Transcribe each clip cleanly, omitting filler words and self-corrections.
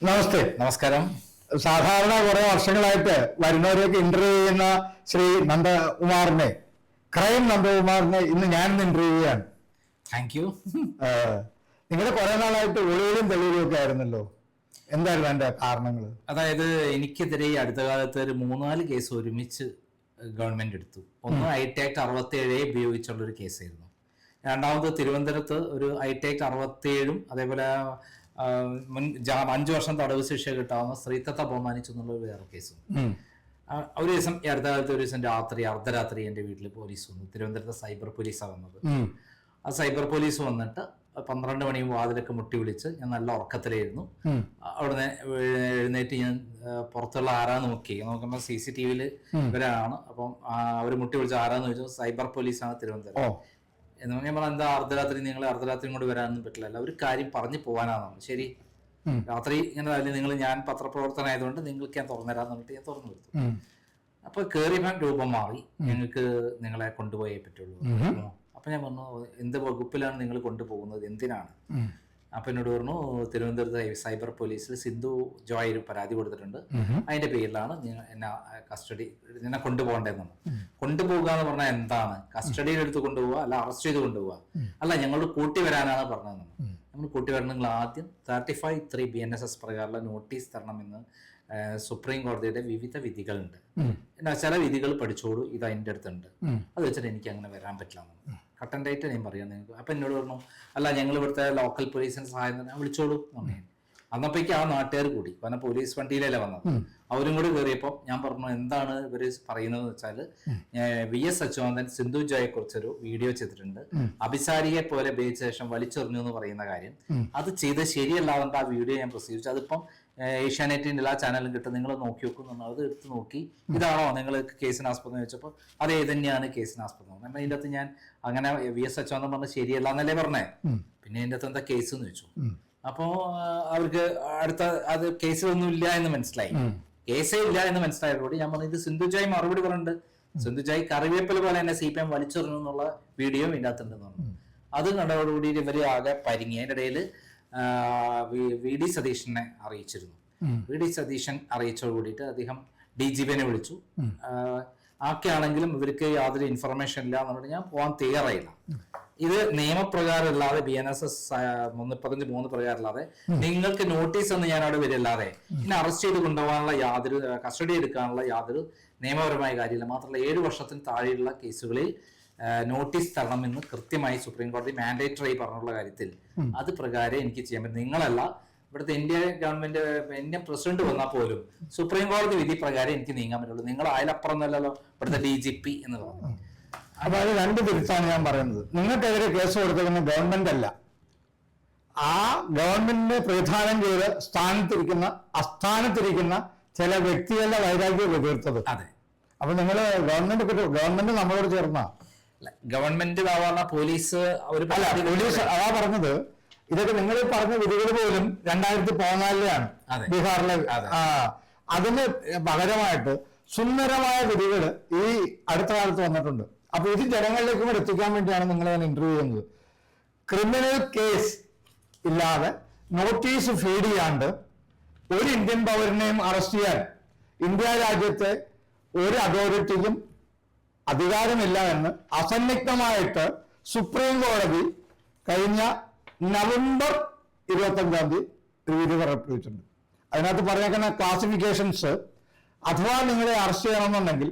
നമസ്തേ. നമസ്കാരം. സാധാരണ കുറെ വർഷങ്ങളായിട്ട് വരുന്നവരെയൊക്കെ ഇന്റർവ്യൂ ചെയ്യുന്ന ശ്രീ നന്ദകുമാറിനെ, ക്രൈം നന്ദകുമാറിനെ ഇന്ന് ഞാനിന്ന് ഇന്റർവ്യൂ ചെയ്യാണ്. Thank you. നിങ്ങൾ കുറെ നാളായിട്ട് ഒളിവിലും തെളിവിലും ഒക്കെ ആയിരുന്നല്ലോ, എന്തായിരുന്നു അതിന്റെ കാരണങ്ങൾ? അതായത് എനിക്കെതിരെ അടുത്ത കാലത്ത് ഒരു 3-4 കേസ് ഒരുമിച്ച് ഗവൺമെന്റ് എടുത്തു. ഒന്ന് ഐടാക്ട് 67 ഉപയോഗിച്ചുള്ള ഒരു കേസായിരുന്നു. രണ്ടാമത് തിരുവനന്തപുരത്ത് ഒരു ഐടാക്ട് 67 അതേപോലെ 5 വർഷം തടവ് ശിക്ഷ കിട്ടാവുന്ന സ്ത്രീത്വത്തെ അപമാനിച്ചു എന്നുള്ള വേറെ കേസും. ഒരു ദിവസം അടുത്ത കാലത്ത് ഒരു ദിവസം അർദ്ധരാത്രി എൻ്റെ വീട്ടിൽ പോലീസ് വന്നു. തിരുവനന്തപുരത്ത് സൈബർ പോലീസാണ് വന്നത്. ആ സൈബർ പോലീസ് വന്നിട്ട് 12 മണിയും വാതിലൊക്കെ മുട്ടി വിളിച്ച്, ഞാൻ നല്ല ഉറക്കത്തിലായിരുന്നു. അവിടുന്ന് എഴുന്നേറ്റ് ഞാൻ പുറത്തുള്ള ആരാന്ന് നോക്കുമ്പോൾ CCTV ഇവരാണ്. അപ്പം അവർ മുട്ടി വിളിച്ച് ആരാന്ന് ചോദിച്ചു. സൈബർ പോലീസാണ് തിരുവനന്തപുരം എന്ന് പറഞ്ഞാൽ എന്താ അർദ്ധരാത്രി, നിങ്ങൾ അർദ്ധരാത്രി കൊണ്ട് വരാനൊന്നും പറ്റില്ല, ഒരു കാര്യം പറഞ്ഞു പോകാനാണ്. ശരി, രാത്രി ഇങ്ങനെ ഞാൻ പത്രപ്രവർത്തനമായതുകൊണ്ട് നിങ്ങൾക്ക് ഞാൻ തുറന്നുതരാന്ന് പറഞ്ഞിട്ട് ഞാൻ തുറന്നു കൊടുത്തു. അപ്പൊ കയറിയപ്പോൾ രൂപം മാറി, ഞങ്ങൾക്ക് നിങ്ങളെ കൊണ്ടുപോയേ പറ്റുള്ളൂ. അപ്പൊ ഞാൻ പറഞ്ഞു, എന്ത് വകുപ്പിലാണ് നിങ്ങൾ കൊണ്ടുപോകുന്നത്, എന്തിനാണ്? അപ്പൊ എന്നോട് പറഞ്ഞു, തിരുവനന്തപുരത്ത് സൈബർ പോലീസിൽ സിന്ധു ജോയ് ഒരു പരാതി കൊടുത്തിട്ടുണ്ട്, അതിന്റെ പേരിലാണ് എന്നെ കൊണ്ടുപോകേണ്ടതെന്നാണ്. കൊണ്ടുപോകുക എന്ന് പറഞ്ഞാൽ എന്താണ്? കസ്റ്റഡിയിൽ എടുത്ത് കൊണ്ടുപോവുക, അല്ല അറസ്റ്റ് ചെയ്ത് കൊണ്ടുപോവുക, അല്ല ഞങ്ങൾ കൂട്ടി വരാനാണ് പറഞ്ഞതെന്നാണ്. നമ്മൾ കൂട്ടി വരണമെങ്കിൽ ആദ്യം 35(3) BNSS പ്രകാരമുള്ള നോട്ടീസ് തരണമെന്ന് സുപ്രീം കോടതിയുടെ വിവിധ വിധികളുണ്ട്. എന്നാ ചില വിധികൾ പഠിച്ചോളൂ, ഇത് അതിൻ്റെ അടുത്തുണ്ട്, അത് വെച്ചിട്ട് എനിക്ക് അങ്ങനെ വരാൻ പറ്റില്ല. കട്ടൻ്റായിട്ട് ഞാൻ പറയാം നിങ്ങൾക്ക്. അപ്പൊ എന്നോട് പറഞ്ഞു, അല്ല ഞങ്ങൾ ഇവിടുത്തെ ലോക്കൽ പോലീസിന് സഹായം തന്നെ വിളിച്ചോളൂ എന്ന്. അന്നപ്പോഴേക്ക് ആ നാട്ടുകാർ കൂടി, കാരണം പോലീസ് വണ്ടിയിലല്ലേ വന്നത്, അവരും കൂടി കയറിയപ്പോൾ ഞാൻ പറഞ്ഞു, എന്താണ് ഇവര് പറയുന്നത് വെച്ചാൽ, VS അച്യുതാനന്ദൻ സിന്ധു ജോയെ കുറിച്ചൊരു വീഡിയോ ചെയ്തിട്ടുണ്ട്, അഭിസാരിയെ പോലെ ഉപയോഗിച്ച ശേഷം വലിച്ചെറിഞ്ഞു എന്ന് പറയുന്ന കാര്യം, അത് ചെയ്ത് ശരിയല്ലാതെ ആ വീഡിയോ ഞാൻ പ്രസിദ്ധീകരിച്ചു. അതിപ്പം ഏഷ്യാനെറ്റിന്റെ എല്ലാ ചാനലും കിട്ടും, നിങ്ങൾ നോക്കി നോക്കുന്നു. അത് എടുത്ത് നോക്കി, ഇതാണോ നിങ്ങൾ കേസിനാസ്പദം ചോദിച്ചപ്പോൾ അത് ഏതന്നെയാണ് കേസിനാസ്പദം. കാരണം അതിൻ്റെ അകത്ത് ഞാൻ അങ്ങനെ VS അച്യുതാനന്ദൻ പറഞ്ഞത് ശരിയല്ല എന്നല്ലേ പറഞ്ഞേ. പിന്നെ അതിൻ്റെ അകത്ത് എന്താ കേസ് എന്ന് ചോദിച്ചു. അപ്പോ അവർക്ക് അത് കേസിലൊന്നും ഇല്ല എന്ന് മനസ്സിലായി. കേസേ ഇല്ല എന്ന് മനസ്സിലായതോടെ ഞാൻ പറഞ്ഞു, ഇത് സിന്ധു ജോയ് മറുപടി പറഞ്ഞിട്ടുണ്ട്, സിന്ധു ജോയ് കറിവേപ്പില പോലെ തന്നെ CPM വലിച്ചെറിഞ്ഞു എന്നുള്ള വീഡിയോ ഇതിൻ്റെ അകത്തുണ്ടെന്ന് പറഞ്ഞു. അത് കണ്ടതോടുകൂടി ഇവര് ആകെ പരിങ്ങി. അതിൻ്റെ ഇടയിൽ VD സതീശനെ അറിയിച്ചിരുന്നു. VD സതീശൻ അറിയിച്ചോട് കൂടിയിട്ട് അദ്ദേഹം DGPനെ വിളിച്ചു. ആണെങ്കിലും ഇവർക്ക് യാതൊരു ഇൻഫർമേഷൻ ഇല്ല എന്നുള്ളത്, ഞാൻ പോകാൻ തയ്യാറായില്ല. ഇത് നിയമപ്രകാരം അല്ലാതെ BNSS 315(3) പ്രകാരം അല്ലാതെ നിങ്ങൾക്ക് നോട്ടീസ് ഒന്നും ഞാൻ അവിടെ വരില്ലാതെ ഇനി അറസ്റ്റ് ചെയ്ത് കൊണ്ടുപോകാനുള്ള യാതൊരു, കസ്റ്റഡി എടുക്കാനുള്ള യാതൊരു നിയമപരമായ കാര്യമില്ല. മാത്രമല്ല 7 വർഷത്തിന് താഴെയുള്ള കേസുകളിൽ നോട്ടീസ് തരണമെന്ന് കൃത്യമായി സുപ്രീം കോടതി മാൻഡേറ്ററി പറഞ്ഞുള്ള കാര്യത്തിൽ അത് പ്രകാരം എനിക്ക് ചെയ്യാൻ പറ്റും. നിങ്ങളല്ല, ഇവിടുത്തെ ഇന്ത്യ ഗവൺമെന്റ്, ഇന്ത്യൻ പ്രസിഡന്റ് വന്നാൽ പോലും സുപ്രീം കോടതി വിധി പ്രകാരം എനിക്ക് നീങ്ങാൻ പറ്റുള്ളൂ. നിങ്ങൾ അതിലപ്പുറം എന്നല്ലല്ലോ ഇവിടുത്തെ DGP എന്ന് പറഞ്ഞു. അപ്പൊ അത് രണ്ട് തിരിച്ചാണ് ഞാൻ പറയുന്നത്. നിങ്ങൾക്കെതിരെ കേസ് കൊടുത്തിരുന്ന ഗവൺമെന്റ് അല്ല, ആ ഗവൺമെന്റിനെ പ്രതിദാനം ചെയ്ത് അസ്ഥാനത്തിരിക്കുന്ന ചില വ്യക്തികളുടെ വൈരാഗ്യം തീർത്തത്. അതെ. അപ്പൊ നിങ്ങള് ഗവൺമെന്റ് നമ്മളോട് ചേർന്ന ഗവൺമെന്റ് പോലീസ് അതാ പറഞ്ഞത്. ഇതൊക്കെ നിങ്ങൾ പറഞ്ഞ വിധികൾ പോലും 2014-ലാണ് ബീഹാറിലെ. അതിന് പകരമായിട്ട് സുന്ദരമായ വിധികൾ ഈ അടുത്ത കാലത്ത് വന്നിട്ടുണ്ട്. അപ്പൊ ഇത് ജനങ്ങളിലേക്കും കൂടെ എത്തിക്കാൻ വേണ്ടിയാണ് നിങ്ങൾ ഞാൻ ഇന്റർവ്യൂ ചെയ്യുന്നത്. ക്രിമിനൽ കേസ് ഇല്ലാതെ നോട്ടീസ് ഫീഡ് ചെയ്യാണ്ട് ഒരു ഇന്ത്യൻ പൗരനെയും അറസ്റ്റ് ചെയ്യാൻ ഇന്ത്യ രാജ്യത്തെ ഒരു അതോറിറ്റിക്കും അധികാരമില്ല എന്ന് അസന്നിഗ്ധമായിട്ട് സുപ്രീം കോടതി കഴിഞ്ഞ നവംബർ 25-ാം തീയതി ഒരു വിധി പുറപ്പെടുവിച്ചിട്ടുണ്ട്. അതിനകത്ത് പറഞ്ഞേക്കുന്ന ക്ലാസിഫിക്കേഷൻസ്, അഥവാ നിങ്ങളെ അറസ്റ്റ് ചെയ്യണമെന്നുണ്ടെങ്കിൽ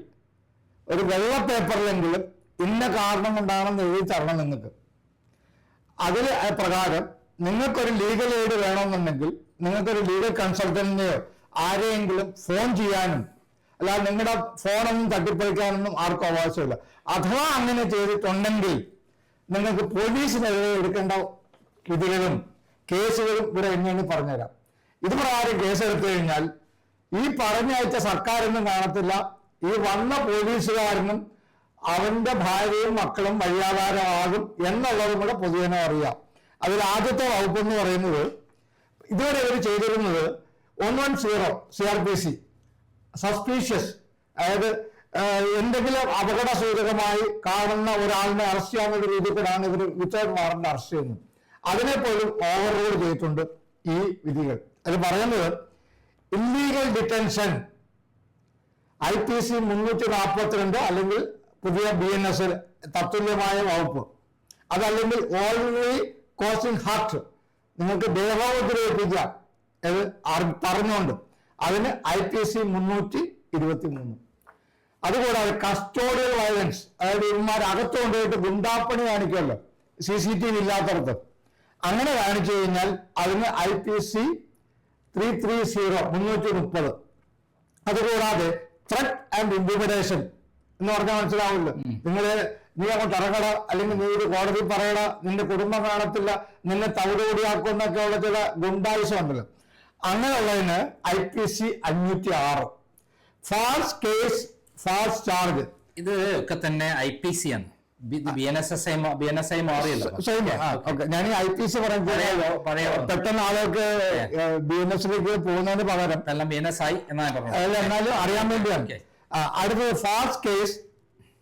ഒരു വെള്ള പേപ്പറിലെങ്കിലും ഇന്ന കാരണം കൊണ്ടാണെന്ന് എഴുതി തരണം നിങ്ങൾക്ക്. അതിൽ പ്രകാരം നിങ്ങൾക്കൊരു ലീഗൽ എയ്ഡ് വേണമെന്നുണ്ടെങ്കിൽ നിങ്ങൾക്കൊരു ലീഗൽ കൺസൾട്ടന്റിനെയോ ആരെയെങ്കിലും ഫോൺ ചെയ്യാനും, അല്ലാതെ നിങ്ങളുടെ ഫോണൊന്നും തട്ടിപ്പറിക്കാനൊന്നും ആർക്കും അവകാശമില്ല. അഥവാ അങ്ങനെ ചെയ്തിട്ടുണ്ടെങ്കിൽ നിങ്ങൾക്ക് പോലീസിനെതിരെ എടുക്കേണ്ട വിധികളും കേസുകളും ഇവിടെ എങ്ങനെ പറഞ്ഞുതരാം. ഇത് പ്രകാരം കേസെടുത്തു കഴിഞ്ഞാൽ ഈ പറഞ്ഞയച്ച സർക്കാരൊന്നും കാണത്തില്ല, ഈ വന്ന പോലീസുകാരനും അവന്റെ ഭാര്യയും മക്കളും വഴിയാധാരമാകും എന്നുള്ളതും കൂടെ പൊതുജനം അറിയാം. അതിൽ ആദ്യത്തെ വകുപ്പ് എന്ന് പറയുന്നത്, ഇതുവരെ ഇവർ ചെയ്തിരുന്നത് 110 CRPC സസ്പീഷ്യസ്, അതായത് എന്തെങ്കിലും അപകട സൂചകമായി കാണുന്ന ഒരാളിനെ അറസ്റ്റ് ചെയ്യാവുന്ന രീതിയിലാണ് ഇവർ വിത്തൗട്ട് വാറന്റ് അറസ്റ്റ് ചെയ്യുന്നത്. അതിനെപ്പോലും ഓവർറൂൾ ചെയ്തിട്ടുണ്ട് ഈ വിധികൾ. അത് പറയുന്നത് ഇല്ലീഗൽ ഡിറ്റൻഷൻ IPC 342 അല്ലെങ്കിൽ പുതിയ BNS തത്തുല്യമായ വകുപ്പ്, അതല്ലെങ്കിൽ ഓൾറെഡി കോസിംഗ് ഹാർട്ട്, നിങ്ങൾക്ക് ദേഹോപദ്രവിപ്പിക്കാം അത് പറഞ്ഞുകൊണ്ട് അതിന് IPC 323. അതുകൂടാതെ കസ്റ്റോഡിയൽ വയലൻസ്, അതായത് ഇവന്മാർ അകത്ത് കൊണ്ടുപോയിട്ട് ഗുണ്ടാപ്പണി കാണിക്കുമല്ലോ CCTV ഇല്ലാത്തടത്ത്, അങ്ങനെ കാണിച്ചു കഴിഞ്ഞാൽ അതിന് IPC 330. അതുകൂടാതെ ത്രെറ്റ് ആൻഡ് ഇന്റിമിഡേഷൻ എന്ന് പറഞ്ഞാൽ മനസ്സിലാവില്ല, നീ അങ്ങോട്ട് ഇറങ്ങട, അല്ലെങ്കിൽ നീ ഒരു കോടതി പറയട, നിന്റെ കുടുംബം കാണത്തില്ല, നിന്നെ തവിടുകൂടിയാക്കും എന്നൊക്കെയുള്ള ചില ഗുണ്ടായുസം ഉണ്ടല്ലോ, അങ്ങനെയുള്ളതിന് IPC 506. False case false charge, ഇത് ഒക്കെ തന്നെ IPC ആണ്. BNSI മാറിയല്ലോ. ഞാൻ ഈ IPC പറയുന്നത് പെട്ടെന്ന് ആളുകൾക്ക് BNSലേക്ക് പോകുന്നതിന് പകരം BNSI എന്നാലും അറിയാൻ വേണ്ടിയാണ്. അടുത്തത് false case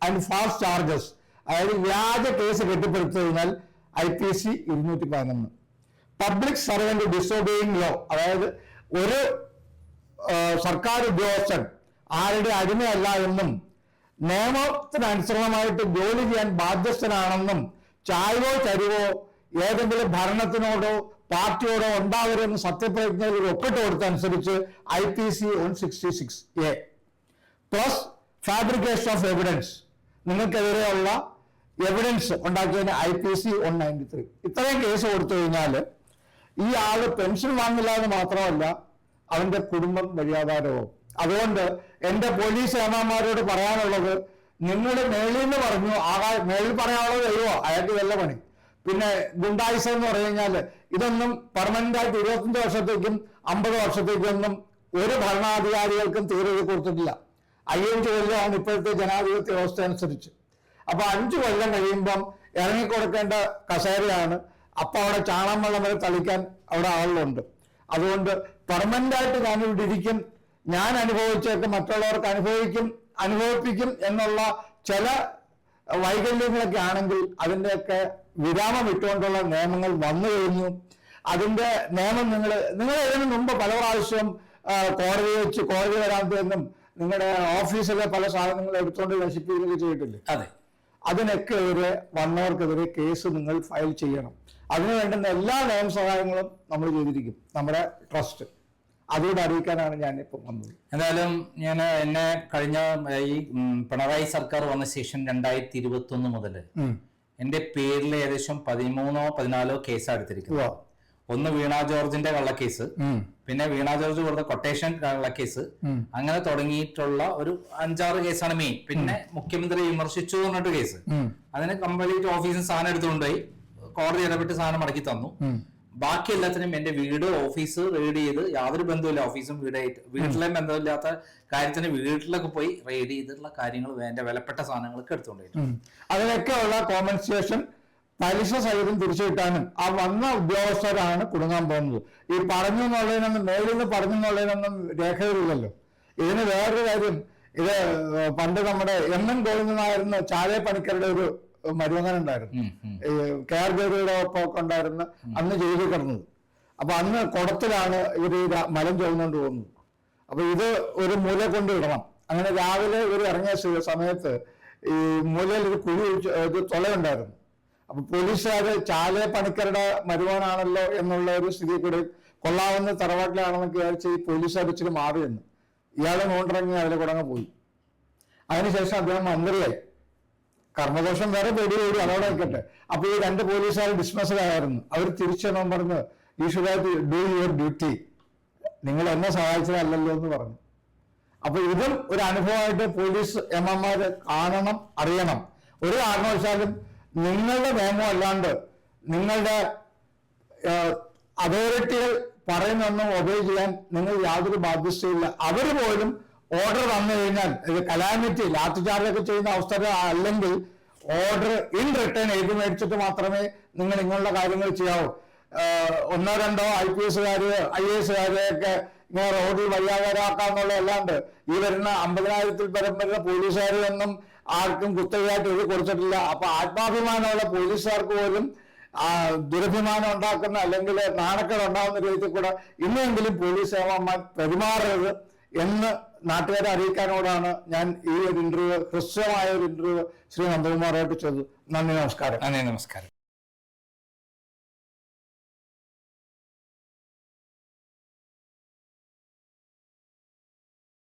and false charges, അതായത് വ്യാജ കേസ് കെട്ടിപ്പടുത്തു കഴിഞ്ഞാൽ IPC 211. Public servant disobeying law, അതായത് ഒരു സർക്കാർ ഉദ്യോഗസ്ഥൻ ആരുടെ അടിമയല്ല എന്നും നിയമത്തിനനുസൃതമായിട്ട് ജോലി ചെയ്യാൻ ബാധ്യസ്ഥനാണെന്നും ചായ്വോ ചരിവോ ഏതെങ്കിലും ഭരണത്തിനോടോ പാർട്ടിയോടോ ഉണ്ടാവരുമെന്ന് സത്യപ്രതിജ്ഞയിൽ ഒപ്പിട്ട് കൊടുത്തനുസരിച്ച് IPC 166A. Plus fabrication of evidence, നിങ്ങൾക്കെതിരെയുള്ള എവിഡൻസ് ഉണ്ടാക്കിയതിന് IPC 193. ഇത്രയും കേസ് കൊടുത്തു കഴിഞ്ഞാൽ ഈ ആള് പെൻഷൻ വാങ്ങില്ല എന്ന് മാത്രമല്ല അവന്റെ കുടുംബം വഴിയാധാരവും. അതുകൊണ്ട് എന്റെ പോലീസ് ഏമാന്മാരോട് പറയാനുള്ളത്, നിങ്ങളുടെ മേളിൽ നിന്ന് പറഞ്ഞു, മേളിൽ പറയാനുള്ളത് കഴിയുമോ, അയാൾക്ക് വല്ല പണി. പിന്നെ ഗുണ്ടായിസം എന്ന് പറഞ്ഞു കഴിഞ്ഞാൽ ഇതൊന്നും പെർമനന്റ് ആയിട്ട് 25 വർഷത്തേക്കും 50 വർഷത്തേക്കൊന്നും ഒരു ഭരണാധികാരികൾക്കും തീരെ കൊടുത്തിട്ടില്ല. 5 കൊല്ലമാണ് ഇപ്പോഴത്തെ ജനാധിപത്യ വ്യവസ്ഥ അനുസരിച്ച്. അപ്പൊ 5 കൊല്ലം കഴിയുമ്പം ഇറങ്ങിക്കൊടുക്കേണ്ട കസേരയാണ്. അപ്പൊ അവിടെ ചാണം വെള്ളം വരെ തളിക്കാൻ അവിടെ ആളുകളുണ്ട്. അതുകൊണ്ട് പെർമനന്റ് ആയിട്ട് ഞാനിവിടെ ഇരിക്കും, ഞാൻ അനുഭവിച്ചൊക്കെ മറ്റുള്ളവർക്ക് അനുഭവിപ്പിക്കും എന്നുള്ള ചില വൈകല്യങ്ങളൊക്കെ ആണെങ്കിൽ അതിൻ്റെയൊക്കെ വിരാമം ഇട്ടുകൊണ്ടുള്ള നിയമങ്ങൾ വന്നു കഴിഞ്ഞു. അതിന്റെ നിയമം നിങ്ങൾ ഇതിനു മുമ്പ് പല പ്രാവശ്യം കോടതി വരാത്തതെന്നും നിങ്ങളുടെ ഓഫീസിലെ പല സാധനങ്ങൾ എടുത്തുകൊണ്ട് നശിപ്പിക്കുകയൊക്കെ ചെയ്തിട്ടില്ലേ? അതെ. അതിനൊക്കെ വന്നവർക്കെതിരെ കേസ് നിങ്ങൾ ഫയൽ ചെയ്യണം. അതിനു വേണ്ടുന്ന എല്ലാ നിയമസഹായങ്ങളും നമ്മൾ ചെയ്തിരിക്കും. നമ്മുടെ ട്രസ്റ്റ് അതുകൊണ്ട് അറിയിക്കാനാണ് ഞാൻ ഇപ്പം വന്നത്. എന്തായാലും എന്നെ കഴിഞ്ഞ ഈ പിണറായി സർക്കാർ വന്ന ശേഷം 2021 മുതൽ എന്റെ പേരിൽ ഏകദേശം 13-14 കേസാണ് എടുത്തിരിക്കുന്നത്. ഒന്ന് വീണ ജോർജിന്റെ കള്ളക്കേസ്, പിന്നെ വീണ ജോർജ് കൊടുത്ത കൊട്ടേഷൻ കള്ളക്കേസ്, അങ്ങനെ തുടങ്ങിയിട്ടുള്ള ഒരു 5-6 കേസാണ് മെയിൻ. പിന്നെ മുഖ്യമന്ത്രി വിമർശിച്ചു എന്നിട്ട് കേസ്, അതിന് കംപ്ലീറ്റ് ഓഫീസിൽ സാധനം എടുത്തുകൊണ്ടുപോയി കോടതി ഇടപെട്ട് സാധനം മടക്കി തന്നു. ബാക്കി എല്ലാത്തിനും എന്റെ വീട് ഓഫീസ് റെയ്ഡ് ചെയ്ത്, യാതൊരു ബന്ധമില്ല ഓഫീസും വീടായിട്ട്, വീട്ടിലെ ബന്ധമില്ലാത്ത കാര്യത്തിന് വീട്ടിലൊക്കെ പോയി റെയ്ഡ് ചെയ്തിട്ടുള്ള കാര്യങ്ങൾ എന്റെ വിലപ്പെട്ട സാധനങ്ങളൊക്കെ എടുത്തുകൊണ്ടിരുന്നു. അതിനൊക്കെയുള്ള കോമ്പൻസേഷൻ പലിശ സഹിതം തിരിച്ചു കിട്ടാനും ആ വന്ന ഉദ്യോഗസ്ഥരാണ് കുടുങ്ങാൻ പോകുന്നത്. ഈ പറഞ്ഞു എന്നുള്ളതിനൊന്നും മേലിൽ നിന്ന് പറഞ്ഞു എന്നുള്ളതിനൊന്നും രേഖകളില്ലല്ലോ. ഇതിന് വേറൊരു കാര്യം, ഇത് പണ്ട് നമ്മുടെ MN ഗോവിന്ദനായിരുന്ന ചാലേ പണിക്കരുടെ ഒരു മരുമകനുണ്ടായിരുന്നു, കെയർ ഗേറുടെ ഒപ്പമൊക്കെ ഉണ്ടായിരുന്ന, അന്ന് ജയിലിൽ കിടന്നത്. അപ്പൊ അന്ന് കുടത്തിലാണ് ഇവര് മലം ചോദിച്ചുകൊണ്ട് പോകുന്നത്. അപ്പൊ ഇത് ഒരു മൂല കൊണ്ട് ഇടണം. അങ്ങനെ രാവിലെ ഇവർ ഇറങ്ങിയ സമയത്ത് ഈ മൂലയിൽ ഒരു കുഴി തുളയുണ്ടായിരുന്നു. അപ്പൊ പോലീസുകാര് ചാലേ പണിക്കരുടെ മരുമകനാണല്ലോ എന്നുള്ള ഒരു സ്ഥിതി കൂടെ കൊള്ളാവുന്ന തറവാട്ടിലാണെന്നൊക്കെ വിചാരിച്ച് ഈ പോലീസുകാർ ഇച്ചിരി മാറി എന്ന് ഇയാളെ നോണ്ടിറങ്ങി അതിലെ കൂടെ പോയി. അതിനുശേഷം അദ്ദേഹം മന്ത്രിയായി. കർമ്മദോഷം വേറെ പേടി അതോടെ നിൽക്കട്ടെ. അപ്പൊ ഈ 2 പോലീസുകാർ ഡിസ്മസ്ഡായിരുന്നു. അവർ തിരിച്ചെണ്ണം പറഞ്ഞ് you should have to do your duty, നിങ്ങൾ എന്നെ സഹായിച്ചതല്ലല്ലോ എന്ന് പറഞ്ഞു. അപ്പൊ ഇതും ഒരു അനുഭവമായിട്ട് പോലീസ് എംമാര് കാണണം, അറിയണം. ഒരു കാരണവശാലും നിങ്ങളുടെ നിയമം അല്ലാണ്ട് നിങ്ങളുടെ അതോറിറ്റികൾ പറയുന്നൊന്നും ഒബേ ചെയ്യാൻ നിങ്ങൾ യാതൊരു ബാധ്യതയില്ല. അവര് പോലും ഓർഡർ വന്നു കഴിഞ്ഞാൽ ഇത് കലാമിറ്റി ലാത്തിചാർജൊക്കെ ചെയ്യുന്ന അവസ്ഥ അല്ലെങ്കിൽ ഓർഡർ ഇൻ റിട്ടേൺ എഴുതി മേടിച്ചിട്ട് മാത്രമേ നിങ്ങൾ ഇങ്ങനെയുള്ള കാര്യങ്ങൾ ചെയ്യാവൂ. 1-2 IPSകാര് IASകാരെയൊക്കെ ഇങ്ങനെ റോഡിൽ വഴിയാകാരാക്കാന്നുള്ള അല്ലാണ്ട് ഈ വരുന്ന 50,000-ൽ പരം വരുന്ന പോലീസുകാരൊന്നും ആർക്കും കുത്തകയായിട്ട് എഴുതി കൊടുത്തിട്ടില്ല. അപ്പൊ ആത്മാഭിമാനമുള്ള പോലീസുകാർക്ക് പോലും ദുരഭിമാനം ഉണ്ടാക്കുന്ന അല്ലെങ്കിൽ നാണക്കേട് ഉണ്ടാകുന്ന രീതിയിൽ കൂടെ ഇനിയെങ്കിലും പോലീസ് സേവന്മാർ പെരുമാറരുത് എന്ന് നാട്ടുകാരെ അറിയിക്കാനോടാണ് ഞാൻ ഈ ഒരു ഇന്റർവ്യൂ, ഹ്രസ്വമായ ഒരു ഇന്റർവ്യൂ ശ്രീ നന്ദകുമാറായിട്ട് ചെയ്തത്. നന്ദി, നമസ്കാരം. നന്ദി, നമസ്കാരം.